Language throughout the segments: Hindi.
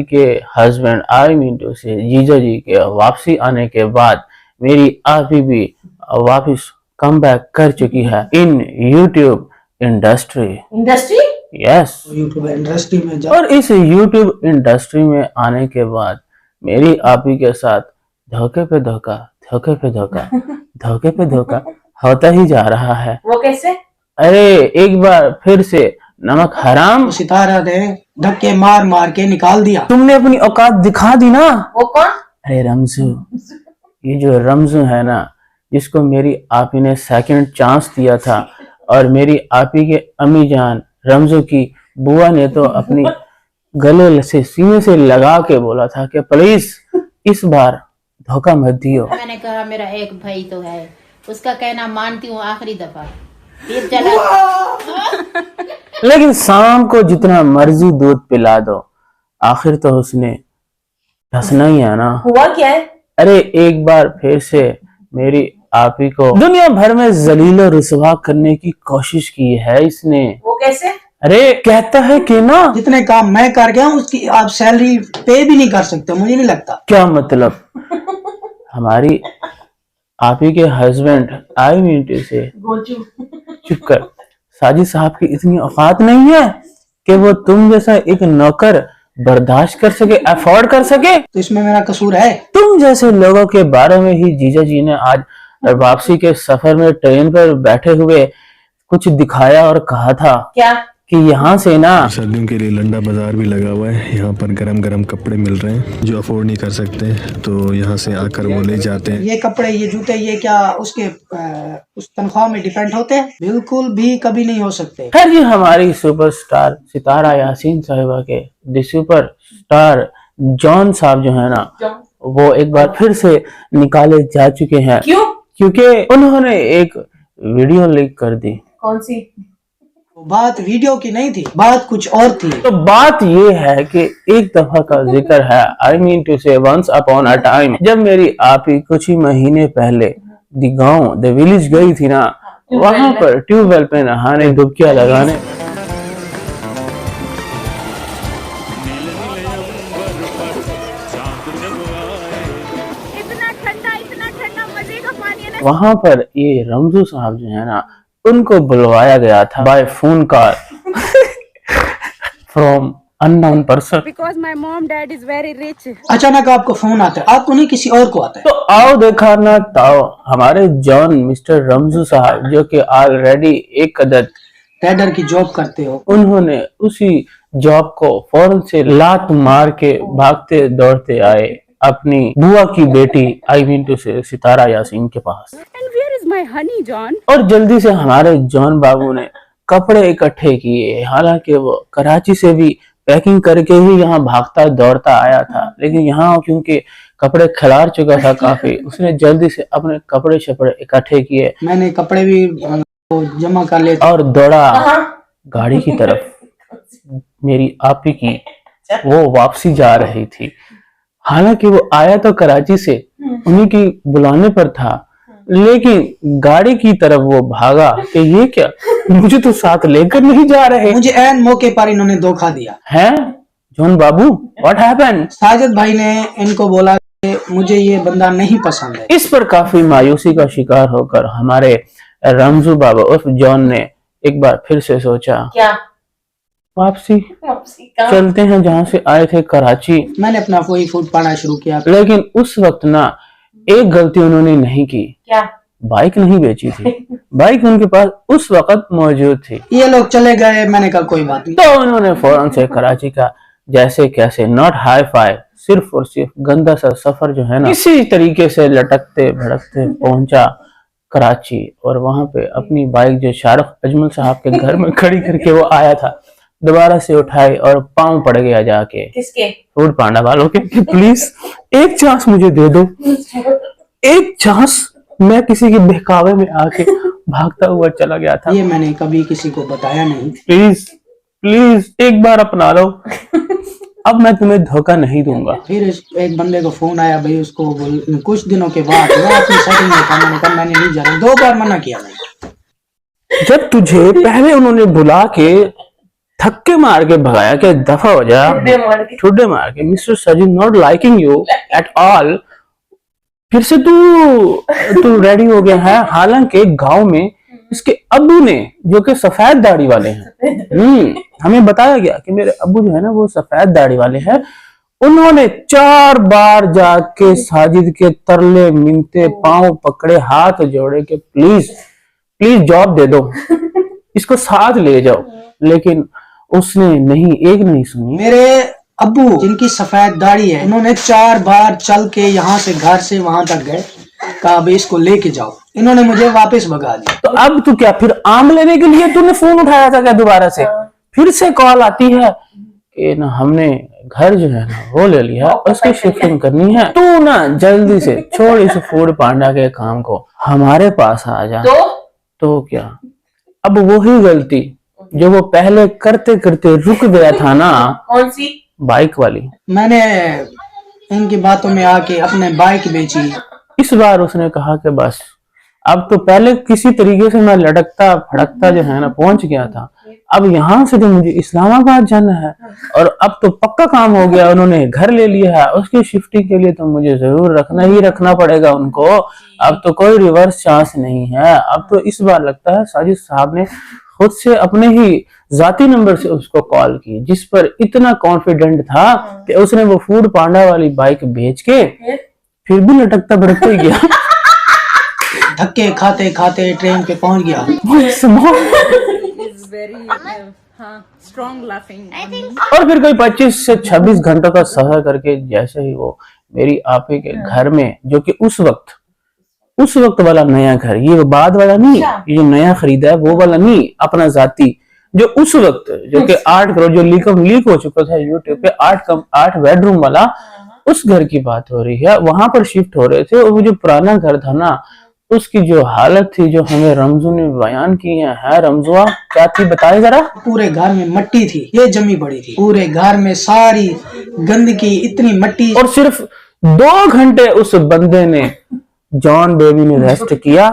के हस्बैंड आई मीन टू से जीजा जी के वापसी आने के बाद मेरी आपी भी वापस कम बैक कर चुकी है इन YouTube industry. Yes, YouTube industry में और इस यूट्यूब इंडस्ट्री में आने के बाद मेरी आपी के साथ धोखे पे धोखा, धोखे पे धोखा, धोखे पे धोखा होता ही जा रहा है। वो कैसे? अरे एक बार फिर से नमक हराम सितारा ने धक्के मार मार के निकाल दिया। तुमने अपनी औकात दिखा दी ना। वो कौन? अरे रमजू, ये जो रमजू है ना, जिसको मेरी आपी ने सेकंड चांस दिया था, और मेरी आपी के अम्मी जान रमजू की बुआ ने तो अपनी गले से सीने से लगा के बोला था कि प्लीज इस बार धोखा मत दियो। मैंने कहा मेरा एक भाई तो है, उसका कहना मानती हूँ आखिरी दफा, फिर चला। लेकिन शाम को जितना मर्जी दूध पिला दो, आखिर तो उसने हंसना ही है ना। हुआ क्या है? अरे एक बार फिर से मेरी आपी को दुनिया भर में जलील और रुसवा करने की कोशिश की है इसने। वो कैसे? अरे कहता है कि ना, जितने काम मैं कर गया हूँ उसकी आप सैलरी पे भी नहीं कर सकते, मुझे नहीं लगता। क्या मतलब? हमारी आपी के हस्बैंड आई मीन टू से चुप कर, साजिद साहब की इतनी औकात नहीं है कि वो तुम जैसा एक नौकर बर्दाश्त कर सके, अफोर्ड कर सके। तो इसमें मेरा कसूर है? तुम जैसे लोगों के बारे में ही जीजा जी ने आज वापसी के सफर में ट्रेन पर बैठे हुए कुछ दिखाया और कहा था क्या? कि यहाँ से ना सर्दियों के लिए लंडा बाजार भी लगा हुआ है, यहाँ पर गरम गरम कपड़े मिल रहे हैं, जो अफोर्ड नहीं कर सकते तो यहाँ से आकर वो ले जाते हैं। ये कपड़े, ये जूते, ये क्या उसके उस तनख्वाह में डिपेंड होते हैं? बिल्कुल भी कभी नहीं हो सकते। खैर ये हमारी सुपरस्टार सितारा यासीन साहिबा के द सुपर स्टार जॉन साहब जो है ना, वो एक बार फिर से निकाले जा चुके हैं। क्यों? क्योंकि उन्होंने एक वीडियो लीक कर दी। कौन सी? बात वीडियो की नहीं थी, बात कुछ और थी। तो बात ये है कि एक दफा का जिक्र है, आई मीन टू से वंस अपॉन अ टाइम, जब मेरी आपी कुछ ही महीने पहले द गांव द विलेज गई थी ना, वहां पर ट्यूबवेल पे नहाने, डुबकियां लगाने। इतना ठंडा मजे का पानी है ना। वहां पर ये रमजू साहब जो है ना, उनको बुलवाया गया था by phone call from unknown person. Because my mom dad is very rich. अचानक आपको फोन आता है, आपको नहीं किसी और को आता है। तो आओ देखा ना ताओ, हमारे जॉन मिस्टर रमजू साहब जो कि ऑलरेडी एक अदद ट्रेडर की जॉब करते हो, उन्होंने उसी जॉब को फौरन से लात मार के भागते दौड़ते आए अपनी बुआ की बेटी आई मीन टू से सितारा यासीन के पास। And where is my honey, John? और जल्दी से हमारे जॉन बाबू ने कपड़े इकट्ठे किए। हालांकि वो कराची से भी पैकिंग करके ही यहाँ भागता दौड़ता आया था, लेकिन यहाँ क्योंकि कपड़े खिलार चुका था काफी, उसने जल्दी से अपने कपड़े शपड़े इकट्ठे किए। मैंने कपड़े भी जमा कर लिए और दौड़ा गाड़ी की तरफ। मेरी आपी की वो वापसी जा रही थी। हालांकि वो आया तो कराची से, उन्हीं की बुलाने पर था, लेकिन गाड़ी की तरफ वो भागा कि ये क्या, मुझे तो साथ लेकर नहीं जा रहे। मुझे ऐन मौके पर इन्होंने धोखा दिया हैं John Babu, what happened? Sajid भाई ने इनको बोला कि मुझे ये बंदा नहीं पसंद है। इस पर काफी मायूसी का शिकार होकर हमारे रमजू बाबा उर्फ जॉन ने एक बार फिर से सोचा, क्या? वापसी कहाँ? चलते हैं जहाँ से आए थे, कराची। मैंने अपना कोई फूड पाना शुरू किया। लेकिन उस वक्त ना एक गलती उन्होंने नहीं की, क्या? बाइक नहीं बेची थी। बाइक उनके पास उस वक्त मौजूद थी। ये लोग चले गए, मैंने कहा कोई बात नहीं। तो उन्होंने फौरन से कराची का जैसे कैसे नॉट हाई फाई, सिर्फ और सिर्फ गंदा सा सफर जो है ना, इसी तरीके से लटकते भड़कते पहुंचा कराची। और वहां पे अपनी बाइक जो शाहरुख अजमल साहब के घर में खड़ी करके वो आया था, दोबारा से उठाई और पांव पड़ गया जाके किसके? फूड पांडा वालों के। प्लीज एक चांस मुझे दे दो, एक चांस। मैं किसी के बहकावे में आके भागता हुआ चला गया था। ये मैंने कभी किसी को बताया नहीं। प्लीज प्लीज एक बार अपना लो, अब मैं तुम्हें धोखा नहीं दूंगा। फिर एक बंदे को फोन आया, भाई उसको कुछ दिनों के बाद वो अपनी सेटिंग में था। मैंने कहा मैंने नहीं जा रहा, 2 बार मना किया मैंने। जब तुझे पहले उन्होंने बुला के धक्के मार के भगाया कि दफा हो जा, ठुड्डे मार के mister Sajid not liking you at all, फिर से तू रेडी हो गया है। हालांकि गांव में इसके अब्बू ने, जो कि सफेद दाढ़ी वाले हैं, हमें बताया गया कि मेरे अब्बू जो है ना वो सफेद दाढ़ी वाले हैं, उन्होंने 4 बार जाके साजिद के तरले मिनते, पांव पकड़े, हाथ जोड़े कि प्लीज प्लीज जॉब दे दो, इसको साथ ले जाओ, लेकिन उसने नहीं, एक नहीं सुनी। मेरे अब्बू जिनकी सफेद दाढ़ी है, उन्होंने 4 बार चल के यहाँ से घर से वहां तक गए, कहा भाई इसको लेके जाओ, इन्होंने मुझे वापस भगा दिया। तो अब तू क्या फिर आम लेने के लिए तूने फोन उठाया था क्या दोबारा से? फिर से कॉल आती है कि ना हमने घर जो है ना वो ले लिया, उसकी शिफ्टिंग करनी है, तू ना जल्दी से छोड़ इस फूड पांडा के काम को, हमारे पास आ जा। तो क्या अब वही गलती जो वो पहले करते करते रुक गया था ना, कौन सी? बाइक वाली, मैंने इनकी बातों में आके अपने बाइक बेची। इस बार उसने कहा कि बस अब तो, पहले किसी तरीके से मैं लटकता फड़कता जो है ना पहुंच गया था, अब यहाँ से तो मुझे इस्लामाबाद जाना है, और अब तो पक्का काम हो गया, उन्होंने घर ले लिया है, उसकी शिफ्टिंग के लिए तो मुझे जरूर रखना पड़ेगा उनको, अब तो कोई रिवर्स चांस नहीं है। अब तो इस बार लगता है साजिद साहब ने खुद से अपने ही जाती नंबर से उसको कॉल की, जिस पर इतना कॉन्फिडेंट था कि उसने वो फूड पांडा वाली बाइक बेच के फिर भी लटकता भड़कता ही गया। धक्के खाते खाते ट्रेन पे पहुंच गया। और फिर कोई 25 से 26 घंटों का सफर करके जैसे ही वो मेरी आपे के घर में, जो कि उस वक्त वाला नया घर, ये बाद वाला नहीं, ये जो नया खरीदा है वो वाला नहीं, अपना जाती, जो उस वक्त जो कि 8 करोड़ जो लीक हो चुका था यूट्यूब पे, 8 बेडरूम वाला, उस घर की बात हो रही है। वहां पर शिफ्ट हो रहे थे, और वो जो पुराना घर था ना, उसकी जो हालत थी जो हमें रमजू ने बयान की है रमजुआ, क्या थी बताए जरा। पूरे घर में मट्टी थी, ये जमी पड़ी थी, पूरे घर में सारी गंदगी, इतनी मट्टी। और सिर्फ 2 घंटे उस बंदे ने, जॉन बेबी ने रेस्ट किया,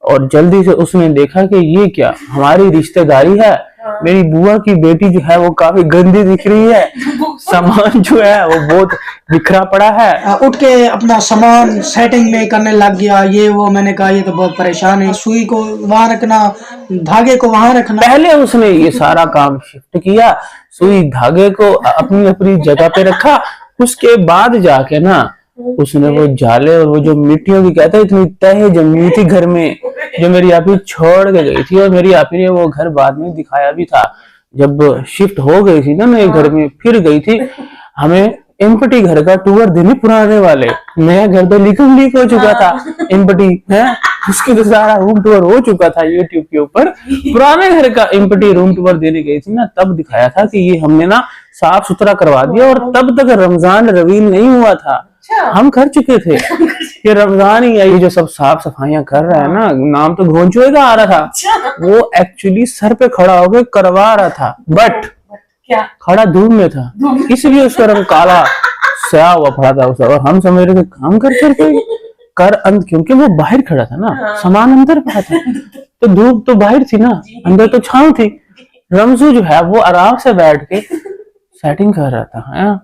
और जल्दी से उसने देखा कि ये क्या हमारी रिश्तेदारी है, मेरी बुआ की बेटी जो है वो काफी गंदी दिख रही है, सामान जो है वो बहुत बिखरा पड़ा है। उठ के अपना सामान सेटिंग में करने लग गया, ये वो। मैंने कहा ये तो बहुत परेशान है, सुई को वहां रखना, धागे को वहां रखना। पहले उसने ये सारा काम शिफ्ट किया, सुई धागे को अपनी जगह पे रखा, उसके बाद जाके ना उसने वो जाले और वो जो मिट्टियों की कहते हैं इतनी तह जमी थी घर में, जो मेरी आपी छोड़ के गई थी, और मेरी आपी ने वो घर बाद में दिखाया भी था, जब शिफ्ट हो गई थी ना नए घर में, फिर गई थी हमें एम्पटी घर का टूर देने, पुराने वाले, नया घर तो लीक हो चुका था, एम्पटी है उसकी तो सारा रूम टूर हो चुका था यूट्यूब के ऊपर, पुराने घर का एम्पटी रूम टूर देने गई थी ना, तब दिखाया था कि ये हमने ना साफ सुथरा करवा दिया, और तब तक रमजान रवील नहीं हुआ था, हम कर चुके थे कि रमजान ही है, ये जो सब साफ सफाइयां कर रहा है ना, नाम तो घोंचुए का आ रहा था, वो एक्चुअली सर पे खड़ा होकर करवा रहा था, बट क्या खड़ा धूप में था, इसलिए उसका रंग काला स्याह हुआ पड़ा था उसे, और हम समझ रहे थे काम कर अंत, क्योंकि वो बाहर खड़ा था ना, सामान अंदर पड़ा था, तो धूप तो बाहर थी ना, अंदर तो छांव थी। रमजू जो है वो आराम से बैठ के सेटिंग कर रहा था, है?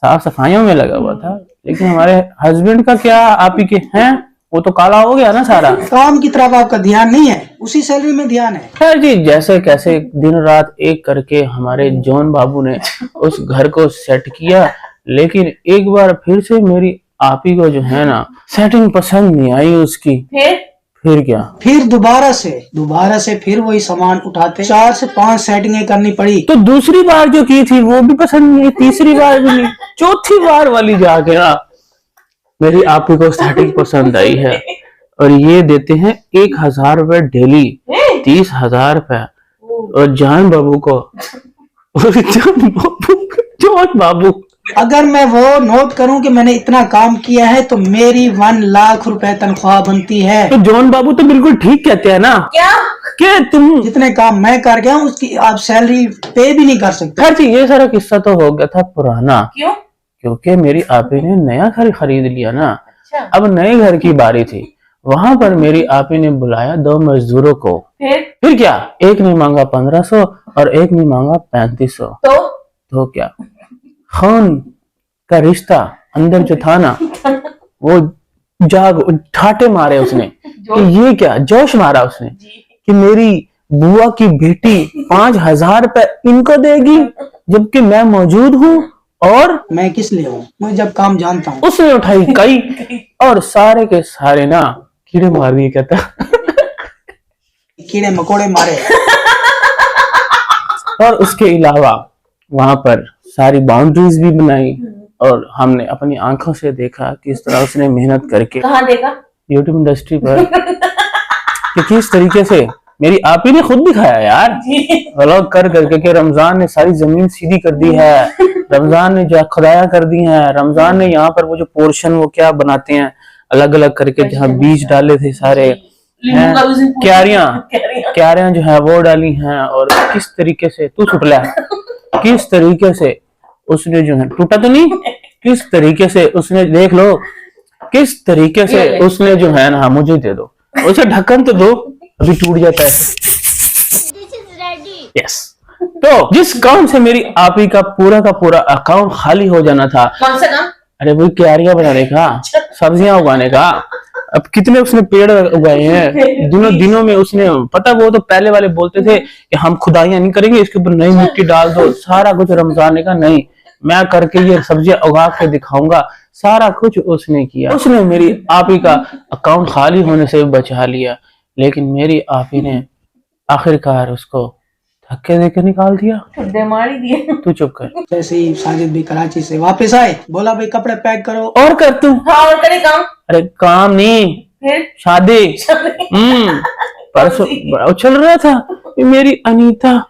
साफ सफाइयों में लगा हुआ था, लेकिन हमारे हस्बैंड का क्या, आप ही के हैं, वो तो काला हो गया ना सारा। काम की तरफ आपका ध्यान नहीं है, उसी सैलरी में ध्यान है। खैर जी, जैसे कैसे दिन रात एक करके हमारे जॉन बाबू ने उस घर को सेट किया, लेकिन एक बार फिर से मेरी आपी को जो है ना सेटिंग पसंद नहीं आई उसकी। फिर क्या, फिर दोबारा से फिर वही सामान उठाते, 4 से 5 सेटिंगें करनी पड़ी। तो दूसरी बार जो की थी वो भी पसंद नहीं, तीसरी बार भी नहीं, चौथी बार वाली जाके ना मेरी आपी को सेटिंग पसंद आई है, और ये देते हैं 1000 रुपए डेली, 30,000 रुपए, और जॉन बाबू को जॉन बाबू, अगर मैं वो नोट करूं कि मैंने इतना काम किया है तो मेरी 1 लाख रुपए तनख्वाह बनती है। तो जॉन बाबू तो बिल्कुल ठीक कहते हैं ना, क्या तुम जितने काम मैं कर गया हूं उसकी आप सैलरी पे भी नहीं कर सकते। खैर ये सारा किस्सा तो हो गया था पुराना, क्योंकि मेरी आपी ने नया घर खरीद लिया ना, अब नए घर की बारी थी, वहां पर मेरी आपी ने बुलाया 2 मजदूरों को। फिर क्या, एक ने मांगा 1500 और एक ने मांगा 3500। तो क्या, खान का रिश्ता अंदर जो था ना, वो ठाटे मारे उसने कि ये क्या, जोश मारा उसने कि मेरी बुआ की बेटी 5000 रुपए इनको देगी जबकि मैं मौजूद हूँ, और मैं किस लिए हूँ, मैं जब काम जानता हूँ। उसने उठाई कई और सारे के सारे ना कीड़े मार दिए। कहता कीड़े मकोड़े मारे। और उसके अलावा वहां पर सारी बाउंड्रीज भी बनाई और हमने अपनी आंखों से देखा किस तरह उसने मेहनत करके। कहाँ देखा? यूट्यूब इंडस्ट्री पर कि किस तरीके से मेरी आप ही ने खुद दिखाया यार, व्लॉग कर करके कि रमजान ने सारी जमीन सीधी कर दी है, रमजान ने जो खुदाया कर दी है, रमजान ने यहाँ पर वो जो पोर्शन वो क्या बनाते हैं अलग अलग करके, जहाँ बीज डाले थे सारे क्यारियां जो है वो डाली हैं, और किस तरीके से तू छुटला किस तरीके से उसने जो है, टूटा तो नहीं, किस तरीके से उसने, देख लो किस तरीके से उसने जो है ना, मुझे दे दो उसे ढक्कन तो दो, अभी टूट जाता है। यस, तो जिस काम से मेरी आपी का पूरा अकाउंट खाली हो जाना था। कौन सा काम? अरे वही क्यारियां बनाने का, सब्जियां उगाने का। अब कितने उसने पेड़ उगाए हैं दिनों में उसने, पता वो तो पहले वाले बोलते थे कि हम खुदाइयां नहीं करेंगे, इसके ऊपर नई मिट्टी डाल दो, सारा कुछ रमजान ने कहा नहीं मैं करके ये सब्जियां उगा के दिखाऊंगा, सारा कुछ उसने किया। उसने मेरी आपी का अकाउंट खाली होने से बचा लिया, लेकिन मेरी आपी ने आखिरकार उसको धक्के देकर निकाल दिया। मारी दिए। तू चुप कर। जैसे ही साजिद भी कराची से वापस आए, बोला भाई कपड़े पैक करो। और कर तू। हाँ, और करे काम। अरे काम नहीं, फिर शादी। परसों बड़ा उछल रहा था, मेरी अनीता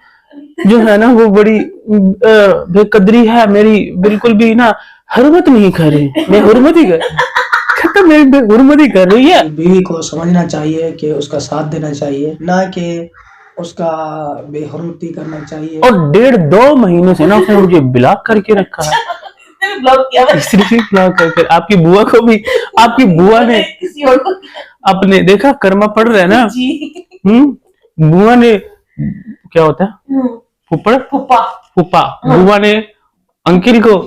जो है ना वो बड़ी बेकदरी है, मेरी बिल्कुल भी ना हुर्मत नहीं कर रही, मैं हुर्मत ही कर मैं बेहुर्मत ही कर रही है। बीवी को समझना चाहिए कि उसका साथ देना चाहिए, ना कि उसका बेहुर्मती करना चाहिए। और 1.5-2 महीने से ना उसने मुझे ब्लॉक करके रखा है। ब्लॉक किया? ब्लॉक करके। आपकी बुआ को भी, आपकी बुआ ने किसी और को अपने देखा कर्मा पड़ रहा है ना जी। बुआ ने क्या होता है, फुप्पड़ फुप्पा, बुआ ने अंकिल को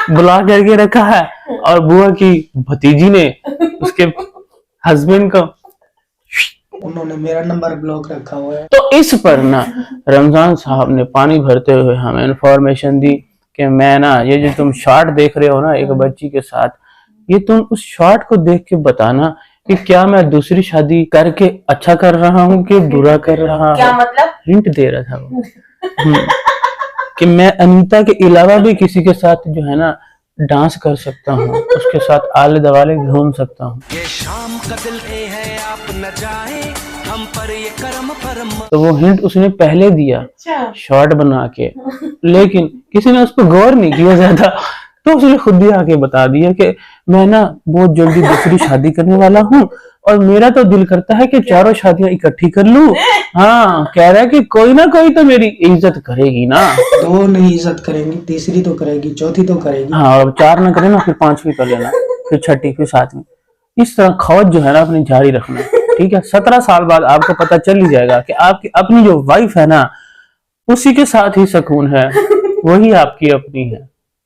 ब्लॉक करके रखा है, और बुआ की भतीजी ने उसके हस्बैंड को, उन्होंने मेरा नंबर ब्लॉक रखा हुआ है। तो इस पर ना रमजान साहब ने पानी भरते हुए हमें इंफॉर्मेशन दी कि मैं ना ये जो तुम शॉट देख रहे हो ना एक बच्ची के साथ, ये तुम उस शॉट को देख के बताना कि क्या मैं दूसरी शादी करके अच्छा कर रहा हूँ कि बुरा कर रहा हूँ। क्या मतलब? हिंट दे रहा था वो कि मैं अनीता के अलावा भी किसी के साथ जो है ना डांस कर सकता हूँ, उसके साथ आले दवाले घूम सकता हूँ। ये शाम का दिल है आप न जाए हम पर ये करम फरम। तो वो हिंट उसने पहले दिया शॉर्ट बना के, लेकिन किसी ने उस पर गौर नहीं किया ज्यादा, तो उसने खुद ही आके बता दिया कि मैं ना बहुत जल्दी दूसरी शादी करने वाला हूँ, और मेरा तो दिल करता है कि चारों शादियां इकट्ठी कर लूं। हाँ, कह रहा है कि कोई ना कोई तो मेरी इज्जत करेगी ना। 2 नहीं इज्जत करेंगी, तीसरी तो करेगी, चौथी तो करेगी। हाँ, और 4 ना करे ना, फिर 5वीं कर लेना, फिर 6ठी, फिर 7वीं। इस तरह खौज जो है ना अपनी जारी रखना, ठीक है। 17 साल बाद आपको पता चल ही जाएगा कि आपकी अपनी जो वाइफ है ना उसी के साथ ही सुकून है, वही आपकी अपनी है,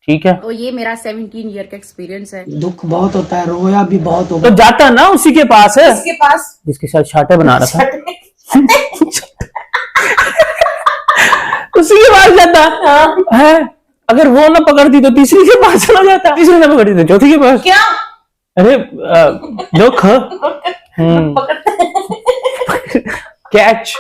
ठीक है। तो ये मेरा 17 ईयर का एक्सपीरियंस है। दुख बहुत होता है, रोया भी बहुत तो होता है। जाता ना उसी के पास है, इसके पास जिसके साथ शाटे बना रहा था उसी के पास जाता है। अगर वो ना पकड़ती तो तीसरी के पास चला जाता, तीसरी ना पकड़ती तो चौथी के पास। क्या? अरे दुख कैच,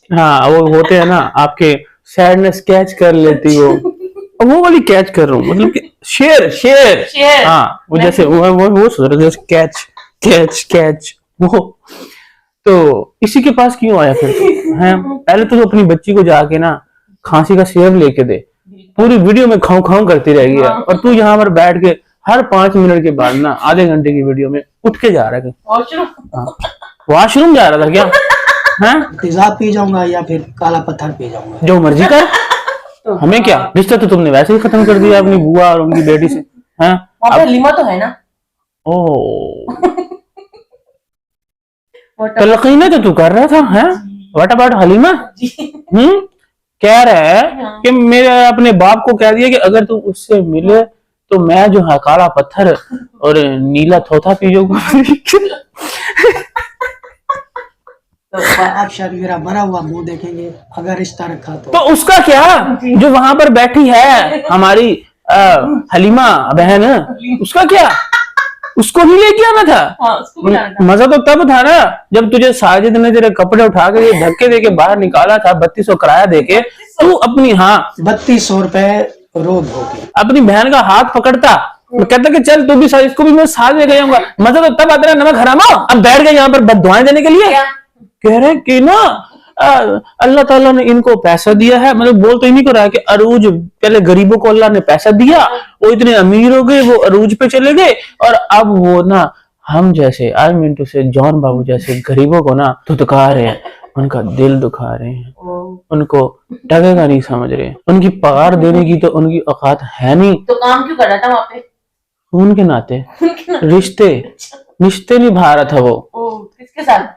हाँ वो होते हैं ना आपके, सैडनेस कैच कर लेती वो वाली कैच कर रहा हूँ, मतलब कि शेर हाँ, वो जैसे वो सोच रहे थे कैच कैच कैच वो। तो इसी के पास क्यों आया फिर है? पहले तो अपनी बच्ची को जाके ना खांसी का सिरप लेके दे, पूरी वीडियो में खाऊं खाऊं करती रहेगी, और तू यहाँ पर बैठ के हर 5 मिनट के बाद ना आधे घंटे की वीडियो में उठ के जा रहा है वॉशरूम जा रहा था क्या? तेजाब पी जाऊंगा या फिर काला पत्थर पी जाऊंगा, जो मर्जी कर, हमें क्या, रिश्ता तो तुमने वैसे ही खत्म कर दिया अपनी बुआ और उनकी बेटी से। हैं? वहाँ पे लीमा तो है ना? ओ तलकीन तो तू कर रहा था, है? What about Halima? कह रहा है कि मेरे अपने बाप को कह दिया कि अगर तू उससे मिले तो मैं जो है काला पत्थर और नीला थोथा पीजूंगा। तो आप शायद मेरा मरा हुआ मुंह देखेंगे अगर रिश्ता रखा तो उसका क्या, जो वहां पर बैठी है हमारी हलीमा बहन, उसका क्या? उसको नहीं लेके आना था? हाँ, उसको भी लाना था। मजा तो तब था ना जब तुझे साजिद ने तेरे कपड़े उठा के धक्के देके बाहर निकाला था, 3200 किराया देके। तू अपनी 3200 रुपए रोज होगी। अपनी बहन का हाथ पकड़ता, कहता कि चल तू भी इसको भी मैं साथ लेके जाऊंगा। मजा तो तब आता है नमक हरामा। अब बैठ गए यहाँ पर बददुआएं देने के लिए। कह रहे कि ना अल्लाह ताला ने इनको पैसा दिया है, मतलब बोल तो इन्हीं को रहा है कि अरूज, पहले गरीबों को अल्लाह ने पैसा दिया, वो इतने अमीर हो गए, वो अरूज पे चले गए, और अब वो ना हम जैसे आई मीन टू से जॉन बाबू जैसे गरीबों को ना धुतका रहे हैं, उनका दिल दुखा रहे हैं, उनको टगेगा नहीं समझ रहे, उनकी पगार देने की तो उनकी औकात है नहीं। तो काम क्यों कर रहा था वहाँ पे? खून के नाते रिश्ते निभा रहा था वो किसके साथ?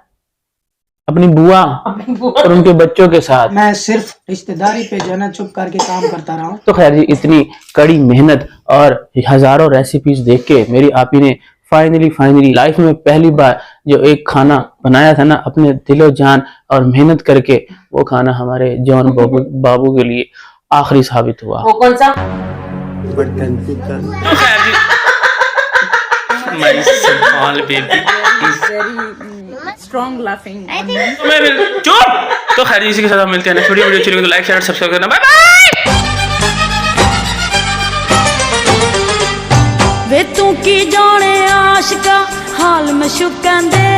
अपनी बुआ और उनके बच्चों के साथ। मैं सिर्फ रिश्तेदारी पे जो है ना चुप करके काम करता रहा हूँ। तो खैर जी, इतनी कड़ी मेहनत और हजारों रेसिपीज देख के मेरी आपी ने फाइनली लाइफ में पहली बार जो एक खाना बनाया था ना अपने दिलो जान और मेहनत करके, वो खाना हमारे जॉन बाबू के लिए आखिरी साबित हुआ। वो कौन सा? strong laughing. चुप। तो खैर इसी के साथ मिलते हैं नेक्स्ट वीडियो अच्छी लगे तो लाइक शेयर सब्सक्राइब करना। Bye bye. वे तू की जाने आशिका हाल में शुकन दे